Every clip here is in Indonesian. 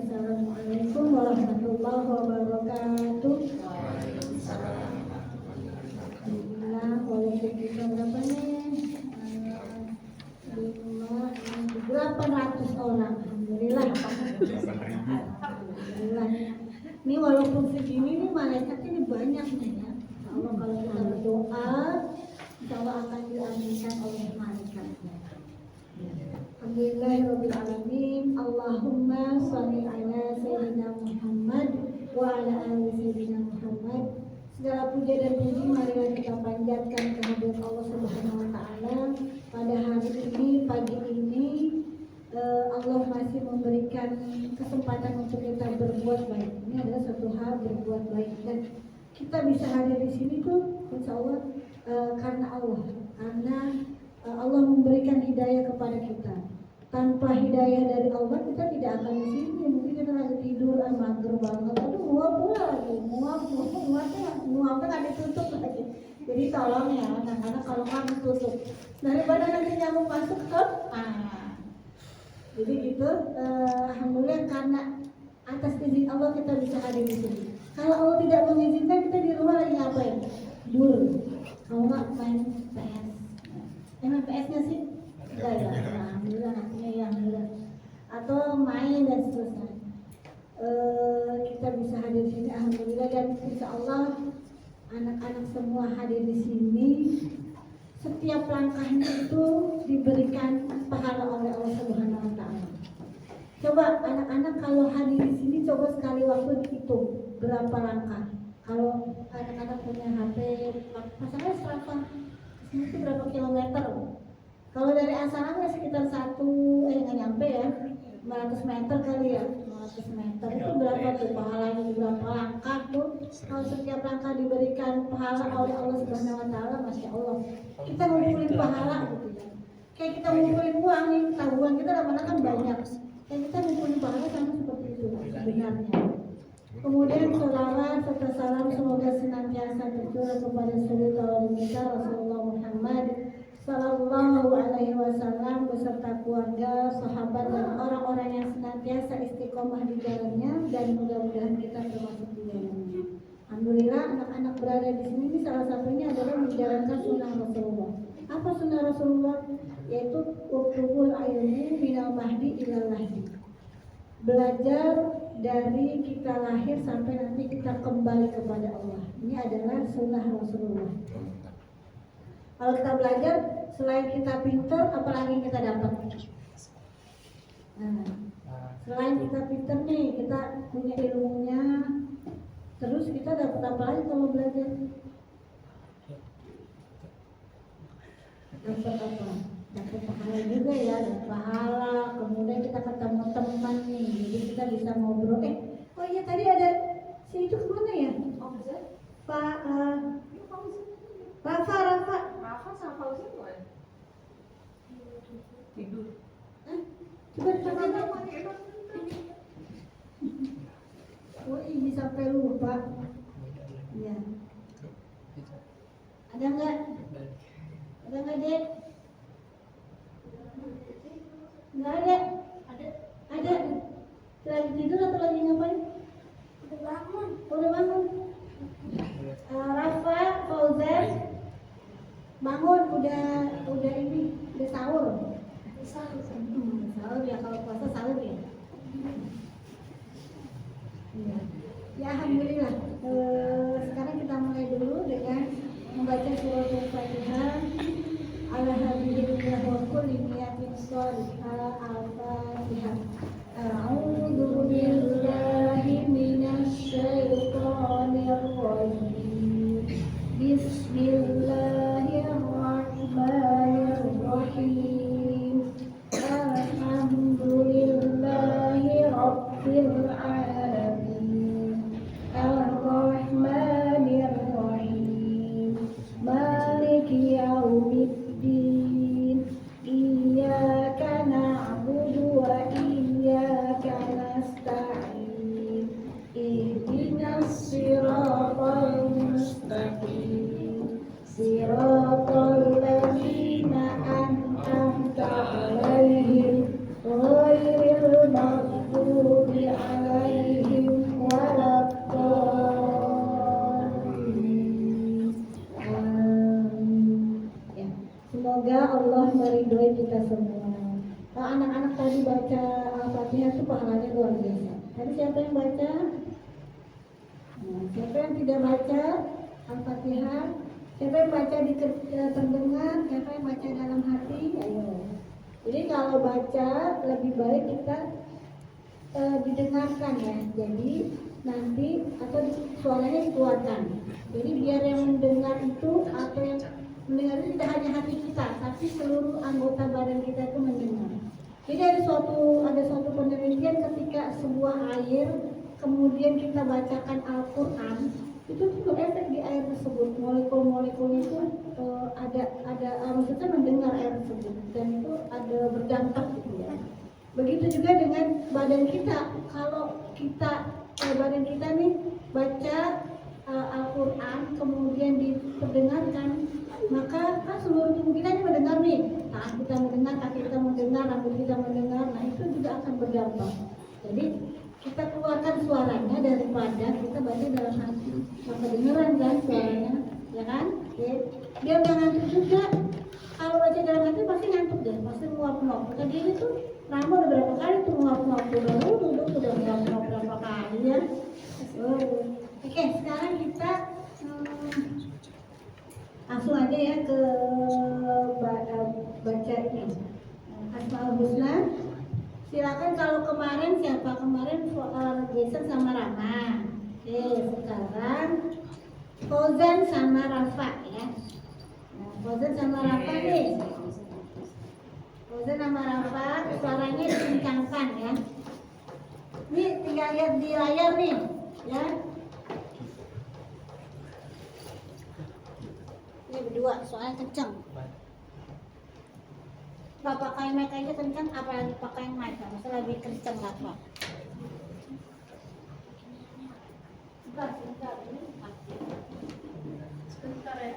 Assalamualaikum warahmatullahi wabarakatuh. Alhamdulillah, walaupun kita berapa nih? 800 orang. Alhamdulillah. Alhamdulillah. Ini walaupun segini nih malaikat ini banyak nih ya. Allah kalau kita berdoa, insya Allah akan diaminkan oleh malaikatnya. Alhamdulillahirabbil alamin. Allahumma shalli ala sayyidina Muhammad wa ala ali sayyidina Muhammad. Segala puja dan puji marilah kita panjatkan kehadirat Allah Subhanahu wa taala pada hari ini, pagi ini. Allah masih memberikan kesempatan untuk kita berbuat baik. Ini adalah satu hal, berbuat baik, dan kita bisa hadir di sini tuh insya Allah karena Allah memberikan hidayah kepada kita. Tanpa hidayah dari Allah kita tidak akan di sini. Mungkin kita lagi tidur, mager banget, aduh muap pula lagi, muapnya nggak ditutup lagi. Jadi tolong ya anak-anak, kalau nggak ditutup daripada nanti nyamuk masuk ke jadi gitu. Alhamdulillah karena atas izin Allah kita bisa hadir di sini. Kalau Allah tidak mengizinkan, kita di rumah lagi ngapain? Dulu. Kalau nggak main PS. Main PS-nya sih? Enggak ya. Alhamdulillah nantinya ya alhamdulillah. Atau main dan seterusnya. Kita bisa hadir di sini alhamdulillah, dan insya Allah anak-anak semua hadir di sini. Setiap langkahnya itu diberikan pahala oleh Allah Subhanahu wa taala. Coba anak-anak kalau hadir di sini, coba sekali waktu dihitung berapa langkah. Kalau anak-anak punya HP, pasalnya Strava, kesini itu berapa kilometer? Kalau dari asalnya sekitar nggak nyampe ya, 500 meter kali ya. 500 meter itu berapa tuh pahalanya, berapa langkah tuh? Kalau setiap langkah diberikan pahala oleh Allah Subhanahu wa taala, Masya Allah. Kita ngumpulin pahala gitu ya. Kayak kita ngumpulin uang nih, tabungan kita lama-lama kan banyak. Dan kita ngumpulin pahala sama seperti itu sebenarnya. Kemudian salawat serta salam semoga senantiasa tercurah kepada suri tauladan kita Rasulullah Muhammad Sallallahu Alaihi Wasallam beserta keluarga, sahabat, dan orang-orang yang senantiasa istiqomah di jalannya, dan mudah-mudahan kita termasuk di dalamnya. Alhamdulillah anak-anak berada di sini, salah satunya adalah menjalankan sunnah Rasulullah. Apa sunnah Rasulullah? Yaitu utlubul ilmi minal mahdi ilal lahdi. Belajar dari kita lahir sampai nanti kita kembali kepada Allah. Ini adalah sunnah Rasulullah. Kalau kita belajar, selain kita pintar, apalagi yang kita dapat? Nah, selain kita pintar nih, kita punya ilmunya, terus kita dapat apa lagi kalau belajar? Dapat apa? Dapat pahala juga ya, dapat pahala. Kemudian kita ketemu teman nih, jadi kita bisa ngobrol. Oh iya tadi ada si itu kemana ya? Pak Rafa sama Fauzan kok? Tidur. Coba ditanya. Oh ini sampai lupa. Iya. Ada nggak? Ada nggak Dek? Nggak ada. Ada. Lagi tidur atau lagi ngapain? Udah bangun. Rafa, Fauzan, bangun, udah ini, udah sahur. Sahur ya, kalau puasa sahur ya. Ya alhamdulillah. Sekarang kita mulai dulu dengan membaca surah Al-Fatihah. Ala habibillahir wa kulli niyatin shalihah. Al-Fatihah. A'udzu billahi minasy syaithanir rajim. Bismillahirrahmanirrahim. Alhamdulillahi rabbil alamin. Ar-Rahmanir-Rahim. Maliki yaumiddin. Iyyaka Al-Fatihah itu pahalanya luar biasa. Tapi siapa yang baca? Nah, siapa yang tidak baca Al-Fatihah? Siapa yang baca di terdengar? Siapa yang baca dalam hati? Ayo. Jadi kalau baca lebih baik kita didengarkan ya. Jadi nanti atau suaranya dikeluarkan. Jadi biar yang mendengar itu atau yang mendengar itu tidak hanya hati kita, tapi seluruh anggota badan kita itu mendengar. Jadi ada suatu penelitian ketika sebuah air kemudian kita bacakan Al-Quran, itu berefek di air tersebut. Molekul-molekul itu maksudnya mendengar air tersebut dan itu ada berdampak gitu ya. Begitu juga dengan badan kita. Kalau kita badan kita nih baca Al-Quran kemudian diperdengarkan, maka kan seluruh tubuh kita ini mendengar nih. Tangan kita mendengar, kaki kita mendengar, rambut kita mendengar. Nah itu juga akan berdampak. Jadi kita keluarkan suaranya daripada kita baca dalam hati. Maka dengeran kan suaranya, ya kan? Oke. Dia udah ngantuk juga. Kalau baca dalam hati pasti ngantuk deh, pasti nguap-nguap. Tadi ini tuh Rama udah berapa kali tuh nguap-nguap, duduk udah nguap-nguap berapa kali ya. Oke, sekarang kita langsung aja ya ke baca ini Asmaul Husna. Silakan kalau kemarin siapa? Kemarin Jason sama Rama. Oke, sekarang Fauzan sama Rafa ya. Nah, Fauzan sama Rafa nih. Fauzan sama Rafa suaranya dikencangkan ya. Ini tinggal lihat di layar nih ya. Ini berdua soalnya kencang. Nggak pakai mic aja kencang, apalagi pakai mic, masa lebih kencang apa? Sebentar ya.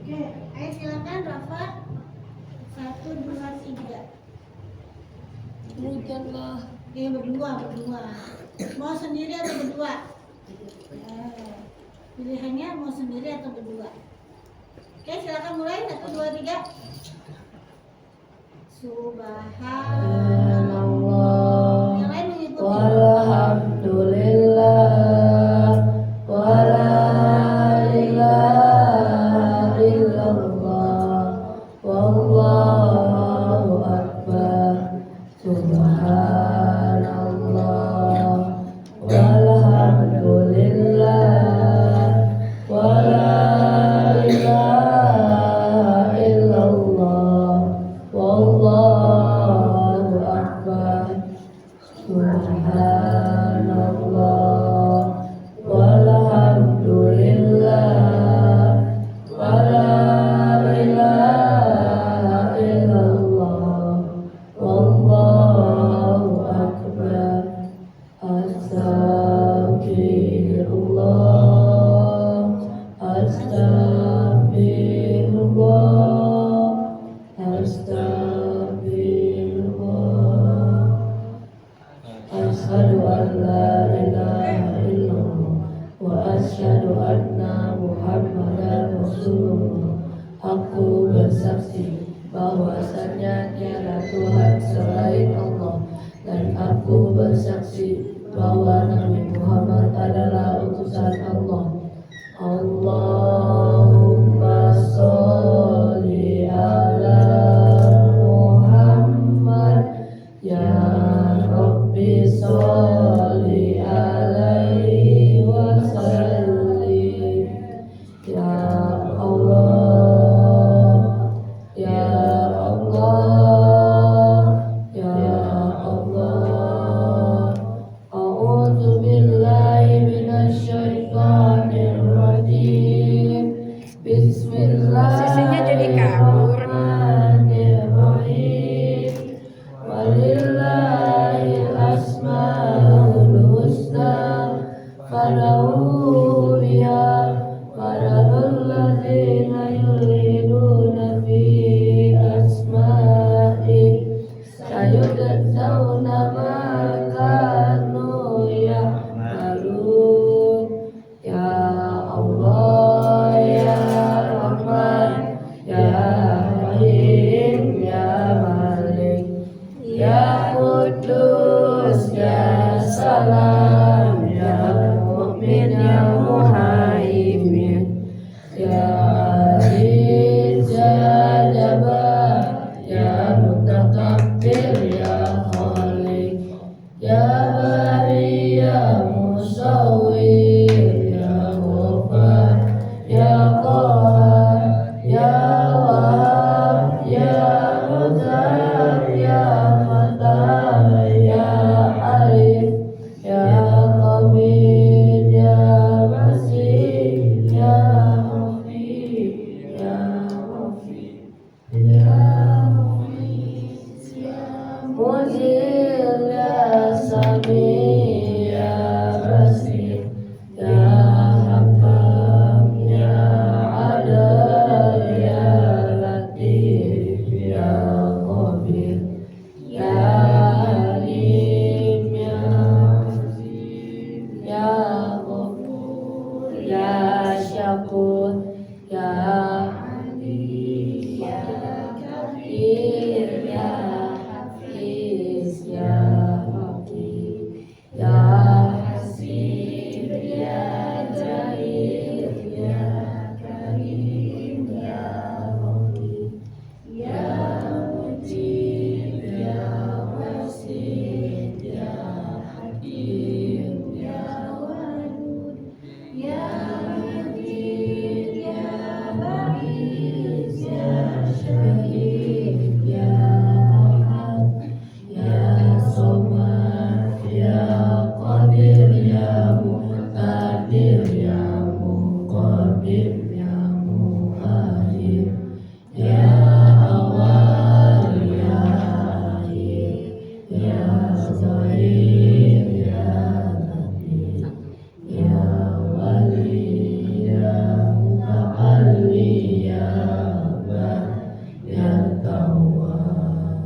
Oke, ayo silakan Rafa. 1, 2, 3. Bukanlah. Berdua. Mau sendiri atau berdua? Pilihannya mau sendiri atau berdua. Oke, silakan mulai. 1, 2, 3. Subhanallah. Yang lain mengikuti. Walhamdulillah. Wala ilaha illallah. Wallahu akbar. Subhanallah. Walhamdulillah. Wala ilaha illallah. Wallahu akbar. Subhanallah. Walhamdulillah. Wala ilaha illallah. Wallahu akbar. Astagfirullah. Astagfirullah. Astagfirullah. Asyhadu an la ilaha illallah wa asyhadu anna Muhammadan Rasulullah. Aku bersaksi bahwasannya tiada Tuhan selain Allah, dan aku bersaksi bahwa Nabi Muhammad adalah utusan Allah. Allahumma sholli ala Muhammad ya Rabbi sholli alaihi wa sallim. Ya Allah, ya Allah, ya Allah, salam, ya mukmin ya muhaimin, ya aziz ya jabbar, ya mutakabbir ya khaliq, ya bari ya musawwir, ya ghaffar ya qahhar, ya wahhab ya razzaq, ya fatah ya alim, ya khabir ya basir, ya mughni ya mughni, ya mughis ya muzil, ya sami ya basir, ya hakam ya adil, ya latif ya khabir, ya alim ya azim, ya ghafur ya syakur, ya alim ya kabir, ya hafiz ya hakim, ya hasib ya jahil, ya karim ya rahim, ya mujib ya wasid, ya hakim ya wadud, ya majid ya baris, ya syahid ya ahad, ya somad ya qadir, ya muqtadir ya muqaddim ya muakhir, ya awal ya akhir, ya zahir ya batin, ya wali ya muta'alli, ya bar ya tawwab,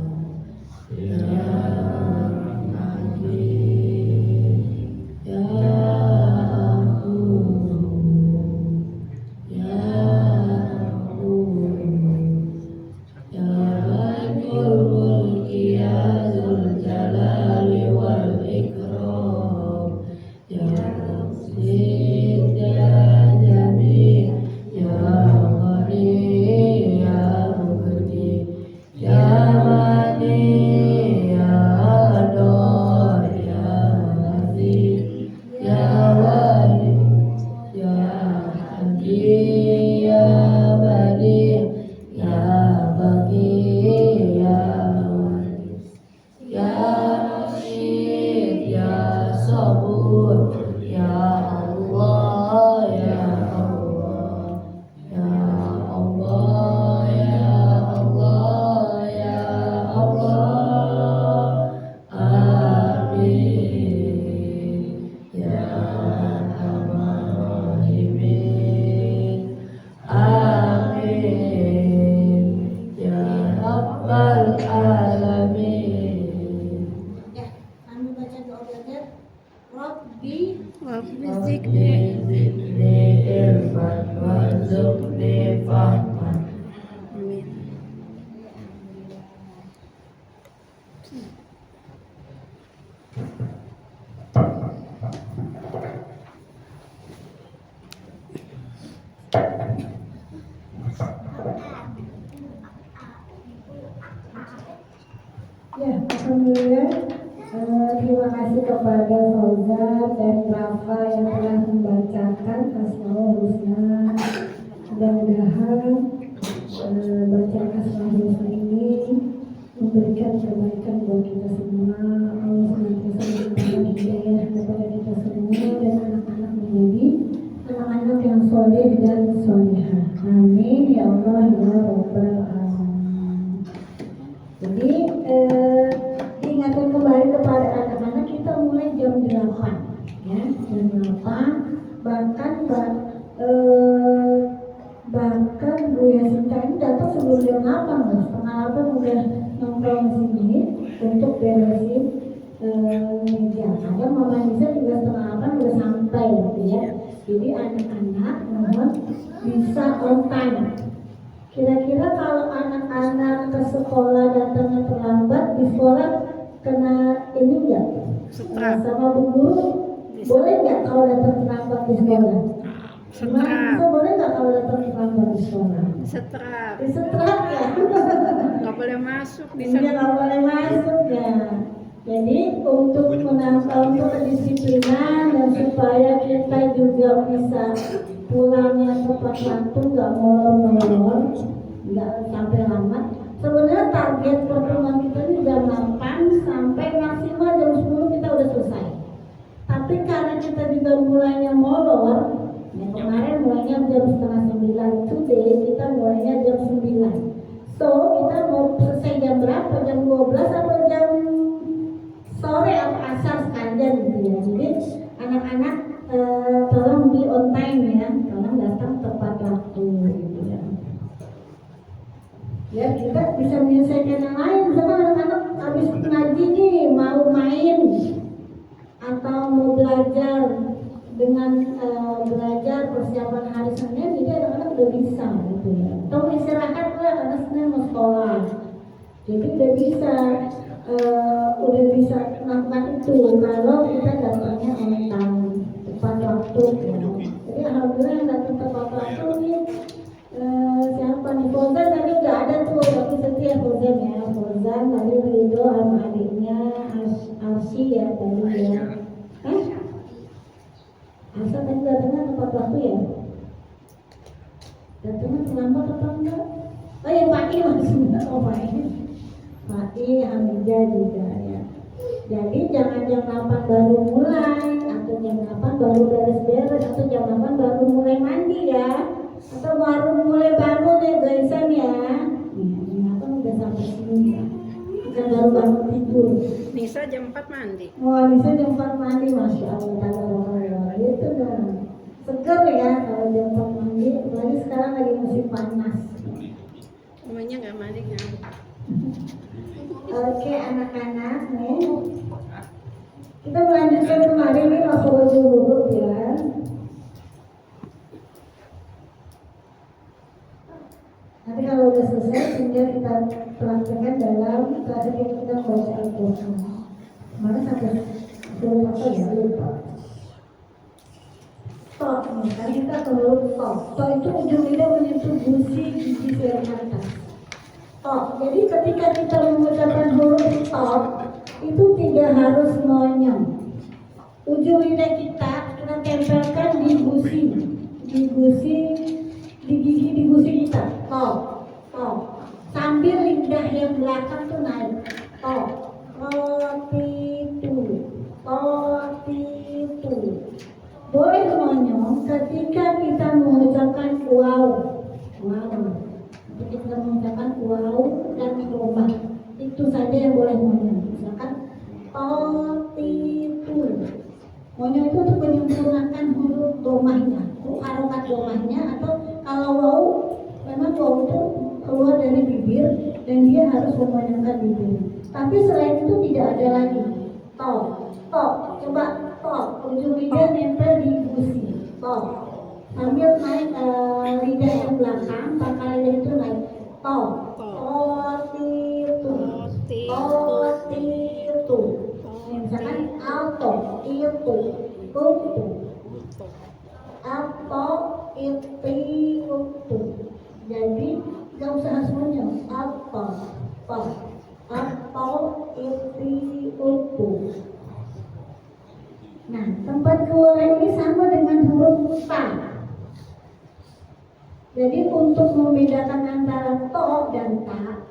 ya najib ya ya ya malikul mulki ya dzul jalali wal ikram, ya musid ya jamil, ya ghani ya mubdi, ya mani ya adon, ya aziz ya wali, ya hadi ya badi, ya bagi ya waris, ya rasyid ya sabur, ya Allah ya Allah, ya Allah ya Allah ya Allah, amin ya arhamar rahimin, amin ya rabbal alamin. Ya, kami baca doa belajar. Rabbi Rabbi zidni ilman warzuqni fahman. Ya, alhamdulillah. Terima kasih kepada Fauzan dan Rafa yang telah membacakan Asmaul Husna. Mudah-mudahan bacaan Asmaul Husna ini memberikan kebaikan buat kita semua. Allah senantiasa memberikan hidayah kepada kita semua dan anak-anak menjadi anak-anak yang soleh dan solehah. Amin ya Allah ya Rabbal alamin. Jadi diingatkan kembali kepada anak-anak, kita mulai jam 8 ya, jam 8. Bahkan Bu Yasinta ini datang sebelum jam 8 loh. Setengah 8 udah nongkrong sini untuk beresin meja. Kadang Mama Nisa juga setengah 8 udah sampai gitu ya. Jadi anak-anak mohon bisa on time. Kira-kira kalau anak-anak ke sekolah datangnya terlambat, di sekolah kena ini enggak? Setrap. Sama bu guru boleh nggak kalau datang terlambat di sekolah? Gimana? Setrap. Boleh nggak kalau datang terlambat di sekolah? Setrap. Disetrap ya? Nggak boleh masuk di Iya sana. nggak boleh masuk ya. Jadi untuk menambah untuk kedisiplinan dan supaya kita juga bisa pulangnya tepat waktu, nggak molor-molor, nggak sampai lama. Sebenarnya target pertemuan kita ini jam 8 sampai maksimal jam 10 kita udah selesai. Tapi karena kita juga mulainya molor, ya kemarin mulainya jam setengah 9, today kita mulainya jam 9. So kita mau selesai jam berapa? Jam 12 atau jam sore atau asar sekalian gitu ya. Jadi anak-anak tolong be on time ya, tolong datang tepat waktu gitu ya. Ya kita bisa menyelesaikan yang lain. Misalkan anak-anak habis ngaji nih mau main atau mau belajar dengan belajar persiapan hari Senin, jadi anak-anak udah bisa gitu ya. Atau istirahat lah karena Senin mau sekolah, jadi udah bisa melakukan itu kalau kita datangnya on time tepat waktu ya. Jadi alhamdulillah yang datang tepat waktu nih siapa nih? Fauzan tadi udah ada tuh, tapi setia Fauzan ya. Fauzan tadi Ridho sama adiknya Arsy ya tadi ya. Asa tadi datangnya tepat waktu ya? Datangnya terlambat atau enggak? Oh ya Pak I maksudnya, oh Pak I Hamidah juga ya. Jadi jangan jam 8 baru mulai, atau jam 8 baru beres-beres, atau jam 8 baru mulai mandi ya, atau baru mulai bangun ya guysan ya. Jam 8 udah sampai sini ya, bukan baru bangun tidur. Nisa jam 4 mandi. Wah, Nisa jam 4 mandi, Masya Allah, tabarakallah. Itu dong, seger ya kalau jam 4 mandi, apalagi sekarang lagi musim panas. Umumnya nggak mandi ngambek. Oke anak-anak nih, kita melanjutkan kemarin nih makhluk huruf ya. Nanti kalau udah selesai tinggal kita pelancarkan dalam kelas kita baca Al-Quran. Mana sampai huruf apa ya, lupa. Tok nih, tadi kita ke huruf tok. Tok itu ujung lidah menyentuh gusi gigi seri atas. Tok. Jadi ketika kita mengucapkan huruf tok itu tidak harus monyong. Ujung lidah kita tempelkan di gusi, di gigi di gusi kita. Tok, tok. Sambil lidah yang belakang tuh naik. Tok, totitu, totitu. Boleh monyong ketika kita mengucapkan wow, wow. Kita mengucapkan wow dan domah, itu saja yang boleh monyong. Misalkan totitu, monyong itu untuk menyempurnakan huruf domahnya, harokat domahnya, atau kalau wow memang wow itu keluar dari bibir dan dia harus memonyongkan bibir. Tapi selain itu tidak ada lagi. Tok, tok, coba tok, ujung lidah nempel di gusi, tok. Sambil naik lidah yang belakang, pangkal lidah itu naik. Tok, totitu, totitu. Misalkan alto, itu, kutu, alto, itu. Jadi nggak usah semuanya. Alto, alto, itu. Nah, tempat keluar ini sama dengan huruf ta. Jadi untuk membedakan antara to dan ta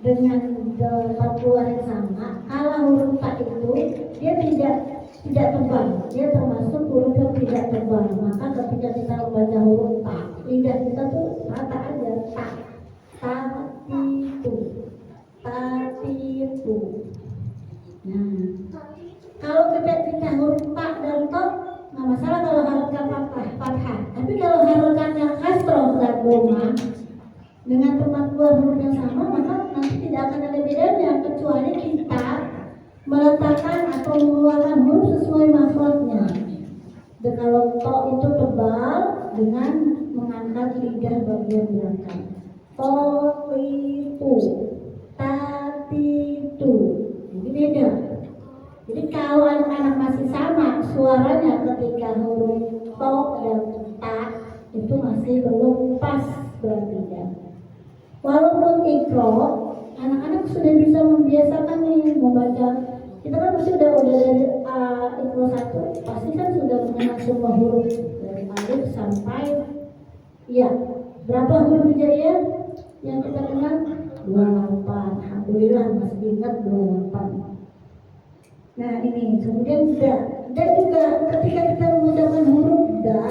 dengan tempat keluar yang sama, kalau huruf ta itu dia tidak tebal, dia termasuk huruf yang tidak tebal. Maka ketika kita membaca huruf ta, lidah kita tuh rata aja, ta, tatitu, tatitu. Nah, kalau kita huruf ta dan to, nggak masalah kalau harokat fathah. Tapi kalau harokatnya kasroh dan doma dengan tempat keluar huruf yang sama, maka nanti tidak akan ada bedanya kecuali kita meletakkan atau mengeluarkan huruf sesuai makhrajnya. Dan kalau to itu tebal dengan mengangkat lidah bagian belakang. To itu, tatitu. Jadi beda. Jadi kalau anak-anak masih sama suaranya ketika huruf to dan ta itu masih belum pas berarti ya. Walaupun ikro, anak-anak sudah bisa membiasakan nih membaca. Kita kan pasti udah dari ikro 1 pasti kan sudah mengenal semua huruf dari alif sampai ya. Berapa huruf hijaiyah yang kita kenal? 28. Alhamdulillah masih ingat 28. Nah ini kemudian da juga ketika kita mengucapkan huruf da,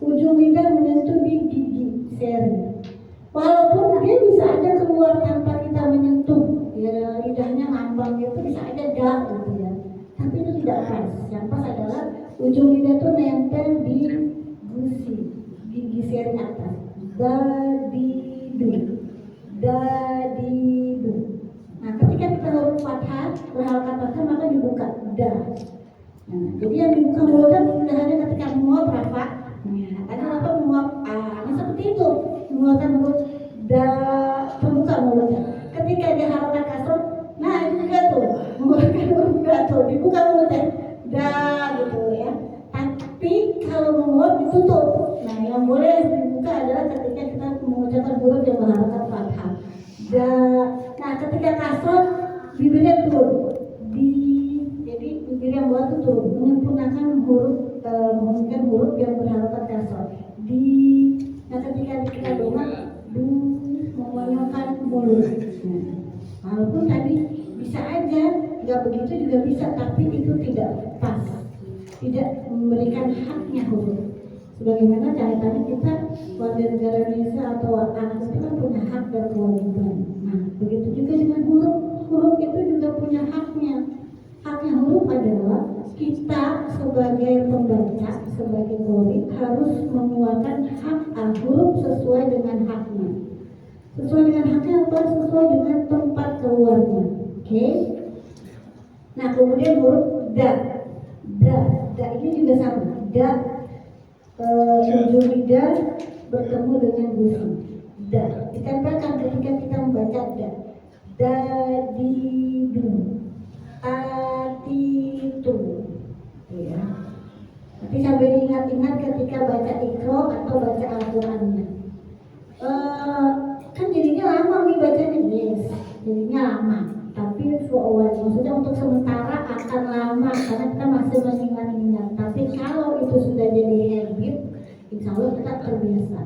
ujung lidah menyentuh di gigi seri. Walaupun dia bisa aja keluar tanpa kita menyentuh, ya lidahnya ngambang gitu bisa aja da gitu ya. Tapi itu tidak pas. Yang pas adalah ujung lidah tuh nempel di gusi, gigi seri atas. Da di du, da di du. Nah, ketika kita huruf fathah, berhalakat fathah maka dibuka da. Nah, jadi yang dibuka mulutnya tidak hanya ketika menguap rafa. Nah, karena apa menguap nah seperti itu mengeluarkan huruf da, terbuka mulutnya. Ketika dia halakat kasroh, nah itu juga tuh mengeluarkan huruf da tuh dibuka mulutnya da gitu ya. Tapi kalau menguap ditutup. Nah, yang boleh dibuka adalah ketika kita mengucapkan huruf yang berhalakat fathah. Da. Nah, ketika kasroh bibirnya turun, jadi bibir yang bawah itu turun, menyempurnakan huruf, menggunakan huruf yang berhalakat kasroh. Di. Nah, ketika kita dongak, du, menggunakan mulut. Nah, walaupun tadi bisa aja, nggak begitu juga bisa, tapi itu tidak pas, tidak memberikan haknya huruf. Sebagaimana kaitannya kita warga negara Indonesia atau anak itu kan punya hak dan kewajiban. Nah, begitu juga dengan huruf. Huruf itu juga punya haknya. Haknya huruf adalah kita sebagai pembaca, sebagai qori harus mengeluarkan hak huruf sesuai dengan haknya. Sesuai dengan haknya apa? Sesuai dengan tempat keluarnya. Oke? Nah, kemudian huruf da. Da ini juga sama. Da ujung lidah bertemu dengan gusi. Da ditempelkan ketika kita membaca da. Da di du, ta ti tu. Ya. Nanti sambil ingat-ingat ketika baca ikro atau baca Al-Qur'annya. Kan jadinya lama nih bacanya, yes. Jadinya lama. Tapi maksudnya untuk sementara akan lama karena kita masih mengingat-ingat. Tapi kalau itu sudah jadi habit, insya Allah kita terbiasa.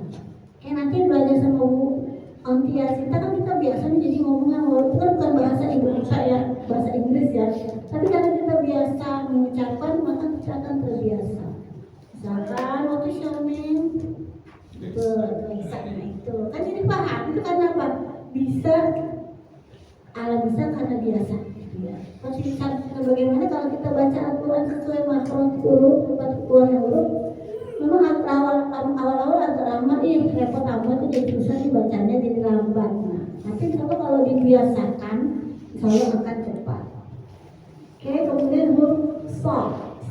Kayak nanti belajar sama Bu Ontia Sita kan kita biasanya jadi ngomongnya walaupun kan bukan bahasa Indonesia ya, bahasa Inggris ya. Tapi karena kita biasa mengucapkan maka kita akan terbiasa. Misalkan waktu Syamin bisa itu kan jadi paham itu karena apa? Bisa karena biasa. Ya. Bagaimana kalau kita baca Al-Quran sesuai makhraj huruf, tempat keluarnya huruf, memang awal-awal agak lama, repot amat itu jadi susah dibacanya jadi lambat. Nah, tapi kalau dibiasakan, insya Allah akan cepat. Oke, kemudian huruf so.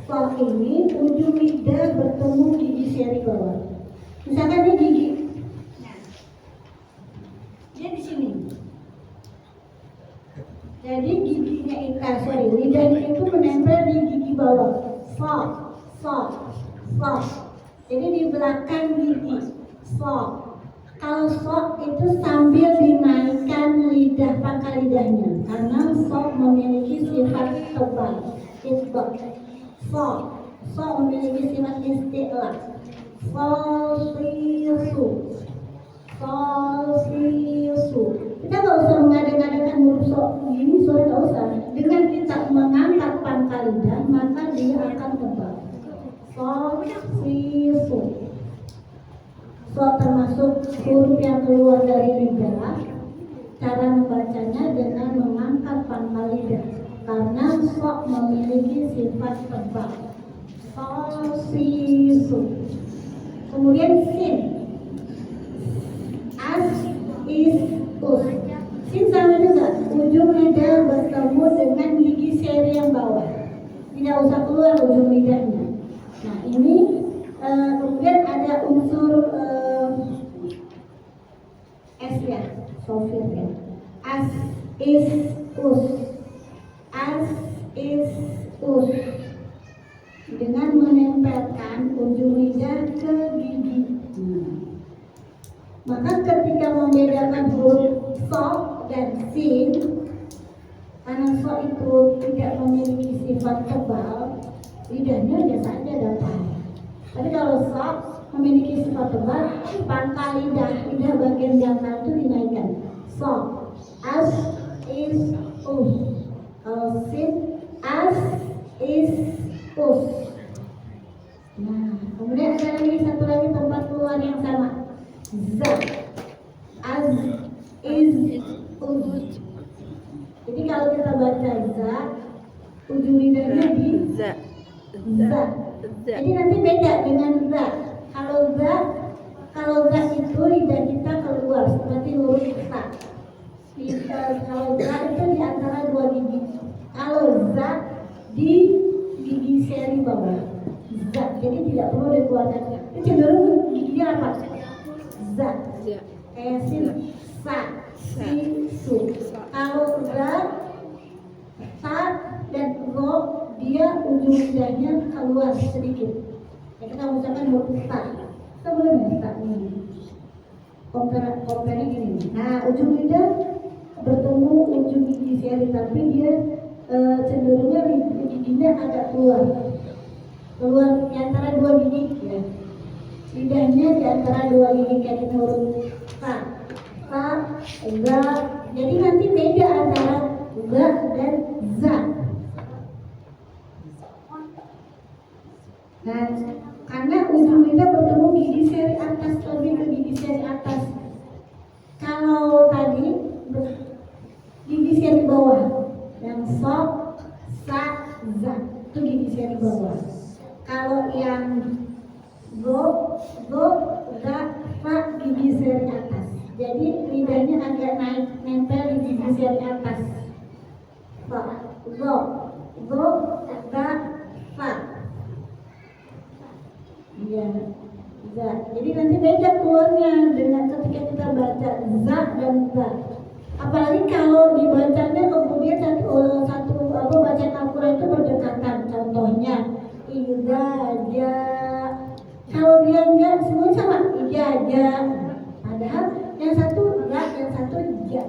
So ini ujung lidah bertemu gigi seri bawah. Misalkan ini gigi, dia di sini. Jadi giginya itu, lidahnya itu menempel di gigi bawah. So. Jadi di belakang gigi. So. Kalau so itu sambil dinaikkan lidah pangkal lidahnya, karena so memiliki sifat tebal. So memiliki sifat istilah. Su. Kita nggak usah mengadakan huruf so ini, suara nggak usah. Dengan kita mengangkat pangkal lidah, maka dia akan tebal. Su. So termasuk huruf yang keluar dari lidah. Cara membacanya dengan mengangkat pangkal lidah, karena so memiliki sifat tebal. Su. Kemudian sin. As, is, us. Sin sama juga, ujung lidah bertemu dengan gigi seri yang bawah. Tidak usah keluar ujung lidahnya. Nah ini kemudian ada unsur S ya, sofir ya. As, is, us. As, dengan menempelkan ujung lidah ke gigi. Maka ketika membedakan huruf so dan sin, karena so itu tidak memiliki sifat tebal, lidahnya biasa aja datar. Tapi kalau so memiliki sifat tebal, pangkal lidah bagian dangkal itu dinaikkan. So, as, is, us. Kalau sin, as, is, us. Nah, kemudian ada lagi satu lagi tempat keluar yang sama. Za, as, is, us. Jadi kalau kita baca za, ujung lidahnya di za. Jadi nanti beda dengan za. Kalau za itu lidah kita keluar seperti huruf sa. Kalau za itu di antara dua gigi. Kalau za di gigi seri bawah. Za, jadi tidak perlu dikeluarkan. Itu cenderung giginya apa? Za. Sin, sa, si, su. Kalau za, sa dan ro, dia ujung lidahnya keluar sedikit. Ya, kita ucapkan huruf ta. Kita boleh minta ini. Compare gini. Nah, ujung lidah bertemu ujung gigi seri, tapi dia cenderungnya giginya agak keluar di antara dua gigi ya. Lidahnya di antara dua gigi kayak huruf ta, za. Jadi nanti beda antara za dan za. Nah, karena ujung lidah bertemu gigi seri atas, lebih ke gigi seri atas. Kalau tadi gigi seri bawah, yang so, sa, za, itu gigi seri bawah. Kalau yang go, za, fa, gigi seri atas. Jadi lidahnya agak naik, nempel di gigi seri atas. Go, za, fa. Ya, za. Jadi nanti beda keluarnya dengan ketika kita baca za dan za. Apalagi kalau dibacanya kemudian satu bacaan Al-Quran itu berdekatan. Contohnya iza, ja. Kalau dia enggak semua sama, iza, ja. Padahal yang satu za, yang satu ja.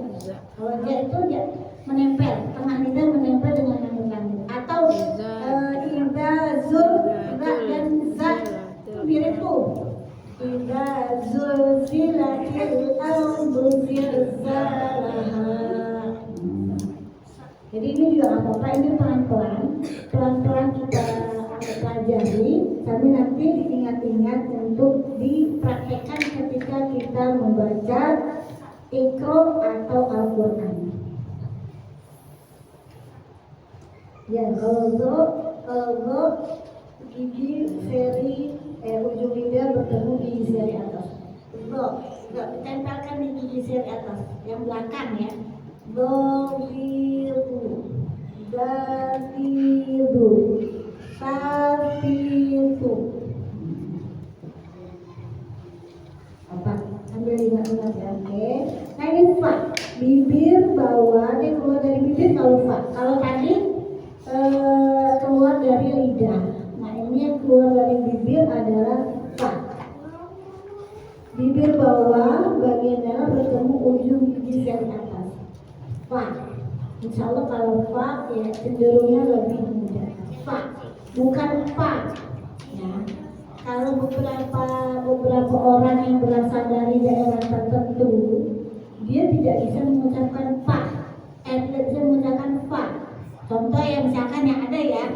Kalau ja itu ja menempel, tengah lidah menempel dengan kandung. Atau iza, zul, za dan za. Mirip tuh. Idza zulzilatil ardu zilzalaha. Jadi ini juga nggak apa-apa, ini pelan-pelan kita pelajari, tapi nanti diingat-ingat untuk dipraktekkan ketika kita membaca Iqra atau Al-Quran. Ya, kalau gigi seri ujung lidah bertemu gigi seri atas. Ditempelkan di gigi seri atas yang belakang ya. Dofiru, datiru, safiru. Apa? Ambil ingat-ingat ya, oke. Nah ini fa, bibir bawah, dia keluar dari bibir kalau fa. Kalau tadi keluar dari lidah. Nah ini yang keluar dari bibir adalah fa. Bibir bawah bagian dalam bertemu ujung gigi seri atas. Fa. Insya Allah kalau fa ya cenderungnya lebih mudah. Fa, bukan fa. Ya. Kalau beberapa orang yang berasal dari daerah tertentu, dia tidak bisa mengucapkan fa, tidak bisa mengucapkan fa. Contoh yang misalkan yang ada ya,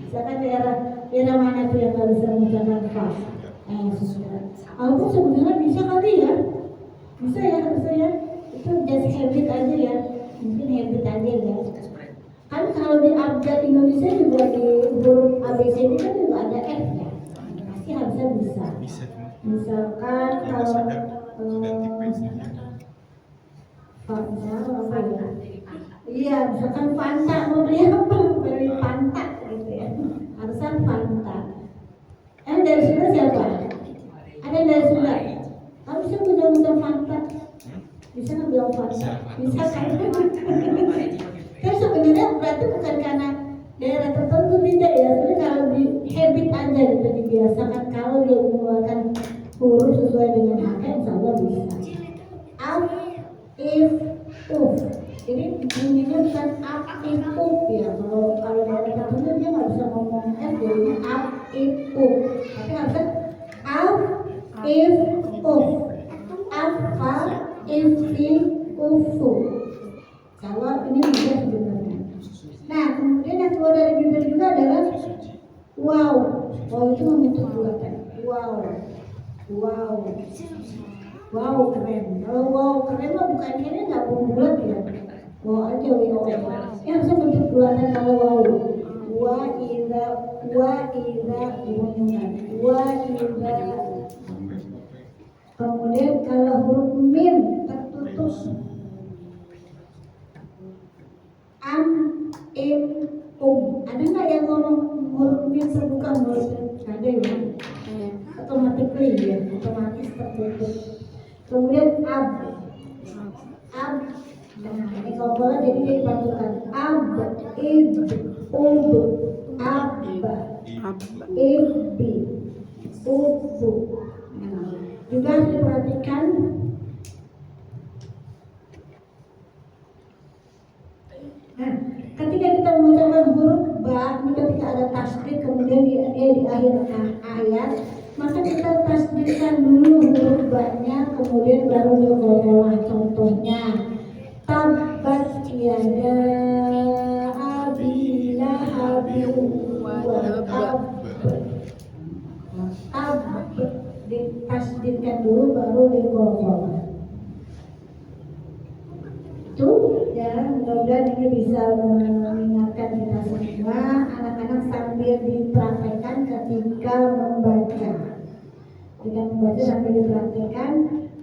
misalkan daerah mana tuh yang nggak bisa mengucapkan fa? Aku sebenarnya bisa kali ya, bisa ya. Itu just habit aja ya, mungkin habit aja ya. Kan kalau di abjad Indonesia juga di huruf ABCD kan juga ada F ya, pasti harusnya bisa. Misalkan kalau iya, misalkan Fanta mau beli apa? Beli Fanta gitu ya, harusnya Fanta. Dari Sunda siapa? Ada dari Sunda. Kamu bisa bilang Fanta? Bisa nggak bilang Fanta? Bisa kan? Kan sebenarnya berarti bukan karena daerah tertentu tidak ya, tapi kalau di habit aja gitu dibiasakan kalau dia mengeluarkan huruf sesuai dengan haknya insya Allah bisa. Af, if, uf. Ini bunyinya bukan af, if, uf ya. Kalau daerah tertentu dia nggak bisa ngomong f jadinya af, if, uf. Tapi harusnya af, if, uf. Apa, if, ufu. Kalau ini mudah sebenarnya. Nah, kemudian yang keluar dari bibir juga adalah wow. Wow itu membentuk bulatan. Wow. Wow. Wow keren. Kalau wow keren mah bukan keren nggak bulat ya. Wow aja wow. Yang bisa bentuk bulatan kalau wow. Wa ida dibunyukan. Wa ida. Kemudian kalau huruf mim tertutup. Am, im, ada nggak yang ngomong hurufnya terbuka mulut? Ada ya? Otomatis ya, otomatis tertutup. Kemudian ab, nah ini kalau bola jadi dia dipantulkan. Ab, ib, ab, ibi, ubu. Juga harus diperhatikan. Nah, ketika kita mengucapkan huruf ba, ini ketika ada tasdid kemudian dia di akhir ayat, maka kita tasdidkan dulu huruf ba-nya, kemudian baru diqalqalah. Contohnya, tabbat yada abi lahabin wa tab. Tab ditasdidkan dulu baru diqalqalah. Itu ya, mudah-mudahan ini bisa mengingatkan kita semua anak-anak sambil dipraktekkan ketika membaca. Ketika membaca sambil dipraktekkan,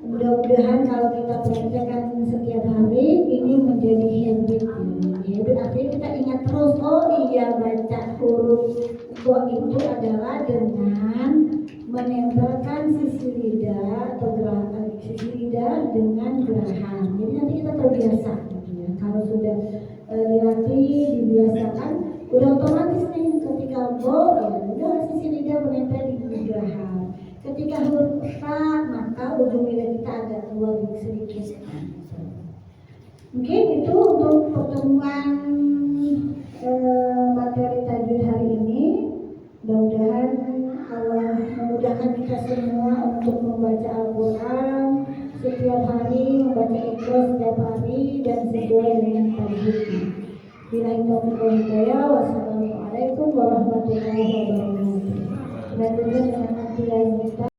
mudah-mudahan kalau kita praktekkan setiap hari ini menjadi habit. Habit artinya kita ingat terus, oh iya baca huruf bo itu adalah dengan menempelkan sisi lidah atau gerakan sisi lidah dengan gerahan. Jadi nanti kita terbiasa gitu ya. Kalau sudah dilatih, dibiasakan, udah otomatis nih ketika bo ya udah sisi lidah menempel di gerahan. Ketika huruf fa maka ujung lidah kita agak keluar sedikit. Mungkin itu untuk pertemuan materi tajwid hari ini. Mudah-mudahan Allah memudahkan kita semua untuk membaca Al-Quran setiap hari, membaca ikhlas setiap hari dan sesuai dengan tajwidnya. Billahi taufiq wal hidayah. Wassalamualaikum warahmatullahi wabarakatuh. Dan